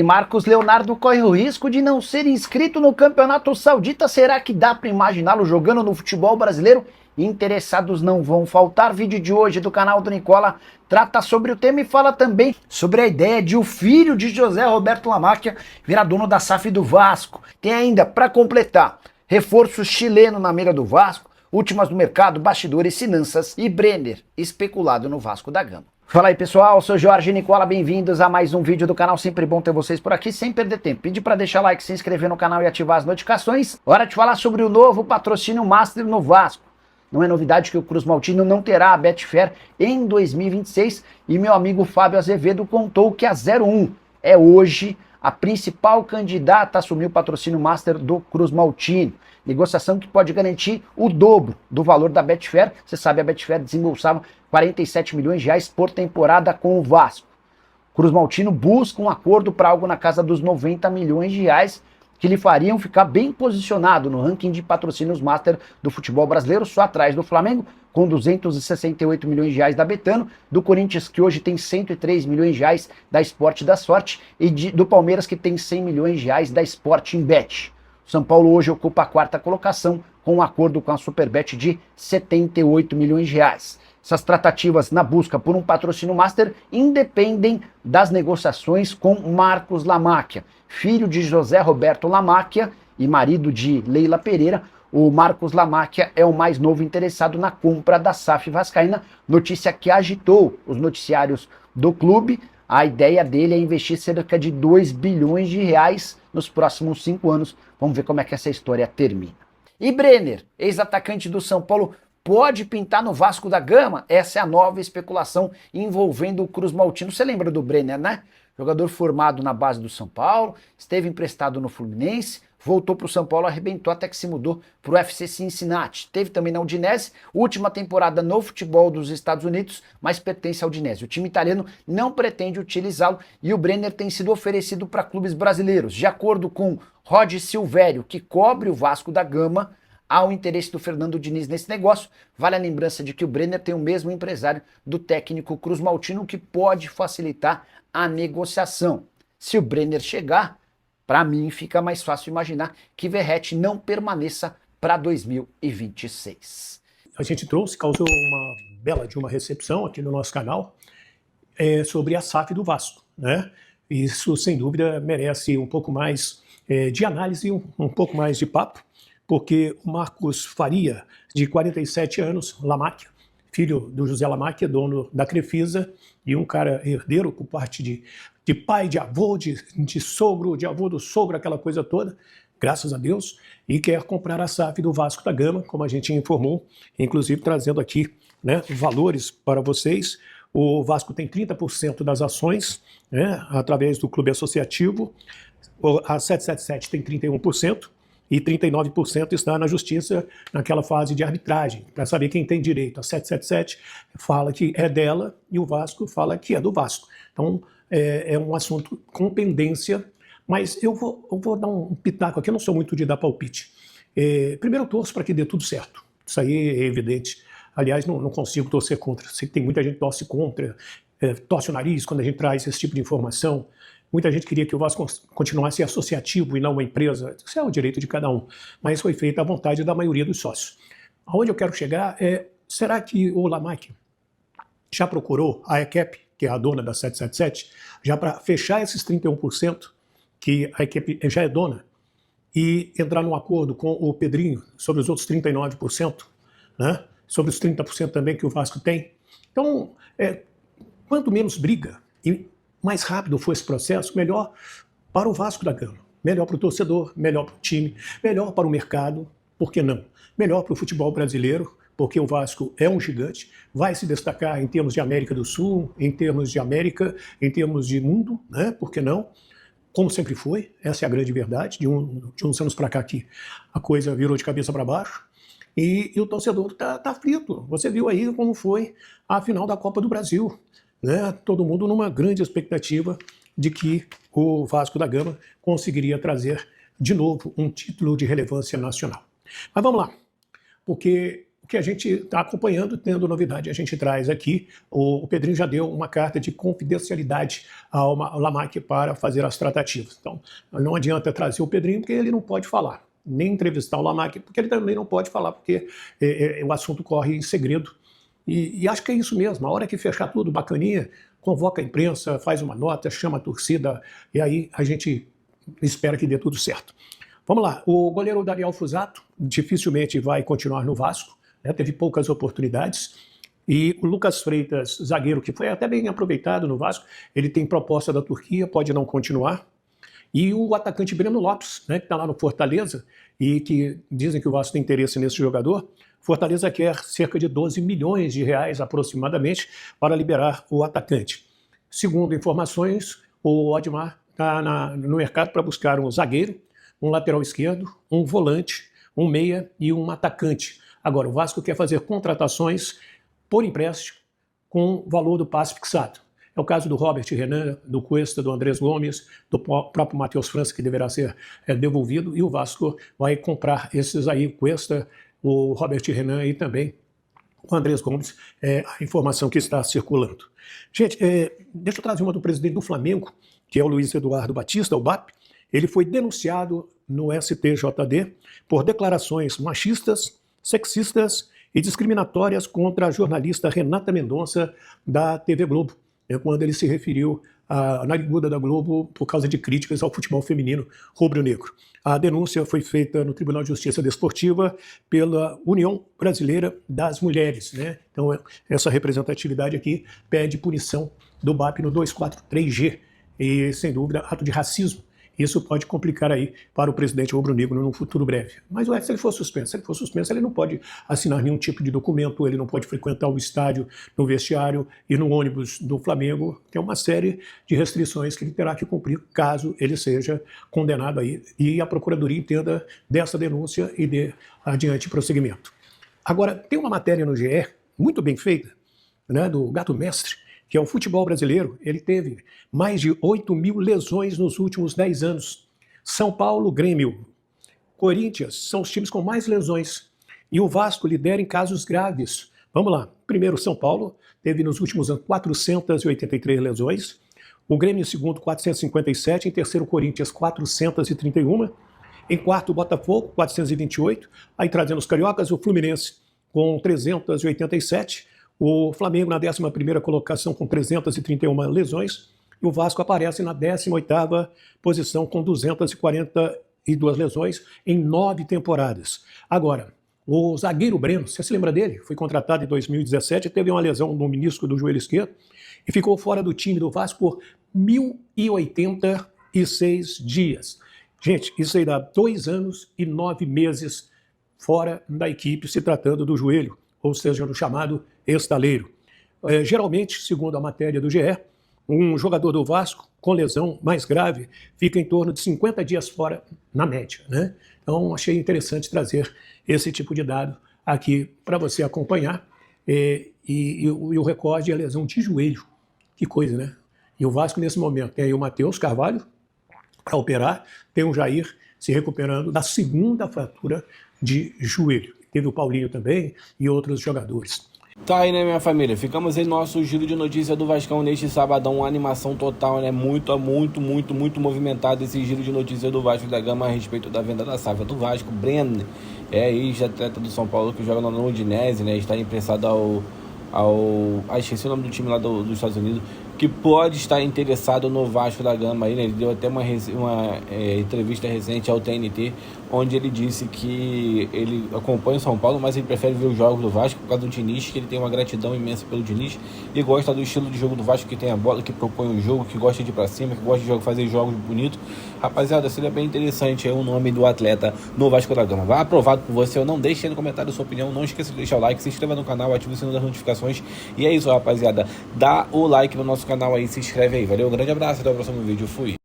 E Marcos Leonardo corre o risco de não ser inscrito no Campeonato Saudita. Será que dá para imaginá-lo jogando no futebol brasileiro? Interessados não vão faltar. Vídeo de hoje do canal do Nicola trata sobre o tema e fala também sobre a ideia de o filho de José Roberto Lamacchia virar dono da SAF do Vasco. Tem ainda, para completar, reforço chileno na mira do Vasco, últimas do mercado, bastidores, finanças e Brenner especulado no Vasco da Gama. Fala aí pessoal, sou Jorge Nicola, bem-vindos a mais um vídeo do canal, sempre bom ter vocês por aqui, sem perder tempo. Pedi para deixar like, se inscrever no canal e ativar as notificações. Hora de falar sobre o novo patrocínio Master no Vasco. Não é novidade que o Cruz Maltino não terá a Betfair em 2026 e meu amigo Fábio Azevedo contou que a 01 é hoje a principal candidata a assumir o patrocínio Master do Cruz Maltino. Negociação que pode garantir o dobro do valor da Betfair. Você sabe, a Betfair desembolsava 47 milhões de reais por temporada com o Vasco. Cruz Maltino busca um acordo para algo na casa dos 90 milhões de reais, que lhe fariam ficar bem posicionado no ranking de patrocínios Master do futebol brasileiro, só atrás do Flamengo, com 268 milhões de reais da Betano, do Corinthians, que hoje tem 103 milhões de reais da Esporte da Sorte, e do Palmeiras, que tem 100 milhões de reais da Sporting Bet. O São Paulo hoje ocupa a quarta colocação, com um acordo com a Superbet de 78 milhões de reais. Essas tratativas na busca por um patrocínio Master independem das negociações com Marcos Lamacchia, filho de José Roberto Lamacchia e marido de Leila Pereira. O Marcos Lamacchia é o mais novo interessado na compra da SAF vascaína, notícia que agitou os noticiários do clube. A ideia dele é investir cerca de 2 bilhões de reais nos próximos 5 anos. Vamos ver como é que essa história termina. E Brenner, ex-atacante do São Paulo, pode pintar no Vasco da Gama? Essa é a nova especulação envolvendo o Cruz Maltino. Você lembra do Brenner, né? Jogador formado na base do São Paulo, esteve emprestado no Fluminense, voltou para o São Paulo, arrebentou até que se mudou para o FC Cincinnati. Teve também na Udinese, última temporada no futebol dos Estados Unidos, mas pertence à Udinese. O time italiano não pretende utilizá-lo e o Brenner tem sido oferecido para clubes brasileiros. De acordo com Rod Silvério, que cobre o Vasco da Gama, há o interesse do Fernando Diniz nesse negócio. Vale a lembrança de que o Brenner tem o mesmo empresário do técnico Cruz Maltino, que pode facilitar a negociação. Se o Brenner chegar, para mim fica mais fácil imaginar que Verratti não permaneça para 2026. A gente causou uma bela de uma recepção aqui no nosso canal sobre a SAF do Vasco, né? Isso, sem dúvida, merece um pouco mais de análise, um pouco mais de papo, porque o Marcos Faria, de 47 anos, Lamacchia, filho do José Lamacchia, dono da Crefisa, e um cara herdeiro por parte de pai, de avô, de sogro, de avô do sogro, aquela coisa toda, graças a Deus, e quer comprar a SAF do Vasco da Gama, como a gente informou, inclusive trazendo aqui, né, valores para vocês. O Vasco tem 30% das ações, né, através do clube associativo, a 777 tem 31%, e 39% está na justiça, naquela fase de arbitragem, para saber quem tem direito. A 777 fala que é dela e o Vasco fala que é do Vasco. Então, é um assunto com pendência, mas eu vou dar um pitaco aqui, eu não sou muito de dar palpite. Primeiro eu torço para que dê tudo certo, isso aí é evidente. Aliás, não consigo torcer contra, sei que tem muita gente que torce contra, torce o nariz quando a gente traz esse tipo de informação. Muita gente queria que o Vasco continuasse associativo e não uma empresa. Isso é o direito de cada um. Mas foi feita à vontade da maioria dos sócios. Aonde eu quero chegar será que o Lamacchia já procurou a EQEP, que é a dona da 777, já para fechar esses 31% que a EQEP já é dona e entrar num acordo com o Pedrinho sobre os outros 39%, né? Sobre os 30% também que o Vasco tem? Então, quanto menos briga e mais rápido for esse processo, melhor para o Vasco da Gama, melhor para o torcedor, melhor para o time, melhor para o mercado, por que não? Melhor para o futebol brasileiro, porque o Vasco é um gigante, vai se destacar em termos de América do Sul, em termos de América, em termos de mundo, né? Por que não? Como sempre foi, essa é a grande verdade, de uns anos para cá que a coisa virou de cabeça para baixo, e o torcedor tá frito. Você viu aí como foi a final da Copa do Brasil, né? Todo mundo numa grande expectativa de que o Vasco da Gama conseguiria trazer de novo um título de relevância nacional. Mas vamos lá, porque o que a gente está acompanhando, tendo novidade, a gente traz aqui. O Pedrinho já deu uma carta de confidencialidade ao Lamach para fazer as tratativas. Então, não adianta trazer o Pedrinho, porque ele não pode falar, nem entrevistar o Lamach, porque ele também não pode falar, porque o assunto corre em segredo. E acho que é isso mesmo, a hora que fechar tudo bacaninha, convoca a imprensa, faz uma nota, chama a torcida, e aí a gente espera que dê tudo certo. Vamos lá, o goleiro Daniel Fusato dificilmente vai continuar no Vasco, né? Teve poucas oportunidades, e o Lucas Freitas, zagueiro, que foi até bem aproveitado no Vasco, ele tem proposta da Turquia, pode não continuar, e o atacante Breno Lopes, né, que está lá no Fortaleza, e que dizem que o Vasco tem interesse nesse jogador. Fortaleza quer cerca de 12 milhões de reais aproximadamente para liberar o atacante. Segundo informações, o Odmar está no mercado para buscar um zagueiro, um lateral esquerdo, um volante, um meia e um atacante. Agora, o Vasco quer fazer contratações por empréstimo com valor do passe fixado. É o caso do Robert Renan, do Cuesta, do Andrés Gomes, do próprio Matheus França, que deverá ser devolvido, e o Vasco vai comprar esses aí, o Cuesta, o Robert Renan e também o Andrés Gomes, a informação que está circulando. Gente, deixa eu trazer uma do presidente do Flamengo, que é o Luiz Eduardo Batista, o BAP. Ele foi denunciado no STJD por declarações machistas, sexistas e discriminatórias contra a jornalista Renata Mendonça, da TV Globo, quando ele se referiu à nariguda da Globo por causa de críticas ao futebol feminino rubro-negro. A denúncia foi feita no Tribunal de Justiça Desportiva pela União Brasileira das Mulheres, né? Então, essa representatividade aqui pede punição do BAP no 243G e, sem dúvida, ato de racismo. Isso pode complicar aí para o presidente rubro-negro no futuro breve. Mas se ele for suspenso, ele não pode assinar nenhum tipo de documento, ele não pode frequentar o estádio, no vestiário e no ônibus do Flamengo. Tem uma série de restrições que ele terá que cumprir caso ele seja condenado aí. E a Procuradoria entenda dessa denúncia e dê adiante prosseguimento. Agora, tem uma matéria no GE, muito bem feita, né, do Gato Mestre, que é o futebol brasileiro. Ele teve mais de 8 mil lesões nos últimos 10 anos. São Paulo, Grêmio, Corinthians são os times com mais lesões. E o Vasco lidera em casos graves. Vamos lá. Primeiro, São Paulo teve nos últimos anos 483 lesões. O Grêmio em segundo, 457. Em terceiro, Corinthians, 431. Em quarto, Botafogo, 428. Aí trazendo os cariocas, o Fluminense com 387. O Flamengo na 11ª colocação com 331 lesões e o Vasco aparece na 18ª posição com 242 lesões em 9 temporadas. Agora, o zagueiro Breno, você se lembra dele? Foi contratado em 2017, teve uma lesão no menisco do joelho esquerdo e ficou fora do time do Vasco por 1.086 dias. Gente, isso aí dá 2 anos e 9 meses fora da equipe se tratando do joelho, ou seja, no chamado estaleiro. Geralmente, segundo a matéria do GE, um jogador do Vasco com lesão mais grave fica em torno de 50 dias fora na média, né? Então, achei interessante trazer esse tipo de dado aqui para você acompanhar. E o recorde é a lesão de joelho. Que coisa, né? E o Vasco, nesse momento, tem aí o Matheus Carvalho para operar, tem o Jair se recuperando da segunda fratura de joelho. Teve o Paulinho também e outros jogadores. Tá aí, né, minha família? Ficamos em nosso giro de notícia do Vascão neste sabadão, uma animação total, né? Muito movimentado esse giro de notícia do Vasco da Gama a respeito da venda da SAF do Vasco. Breno, ex-atleta do São Paulo que joga no Udinese, né? Está emprestado esqueci o nome do time lá dos Estados Unidos, que pode estar interessado no Vasco da Gama aí, né? Ele deu até uma entrevista recente ao TNT, onde ele disse que ele acompanha o São Paulo, mas ele prefere ver os jogos do Vasco por causa do Diniz, que ele tem uma gratidão imensa pelo Diniz e gosta do estilo de jogo do Vasco, que tem a bola, que propõe o jogo, que gosta de ir pra cima, que gosta de fazer jogos bonitos. Rapaziada, seria bem interessante aí o nome do atleta no Vasco da Gama. Vai aprovado por você ou não? Deixe aí no comentário a sua opinião, não esqueça de deixar o like, se inscreva no canal, ative o sininho das notificações. E é isso, rapaziada, dá o like no nosso canal aí, se inscreve aí. Valeu, um grande abraço, até o próximo vídeo, fui!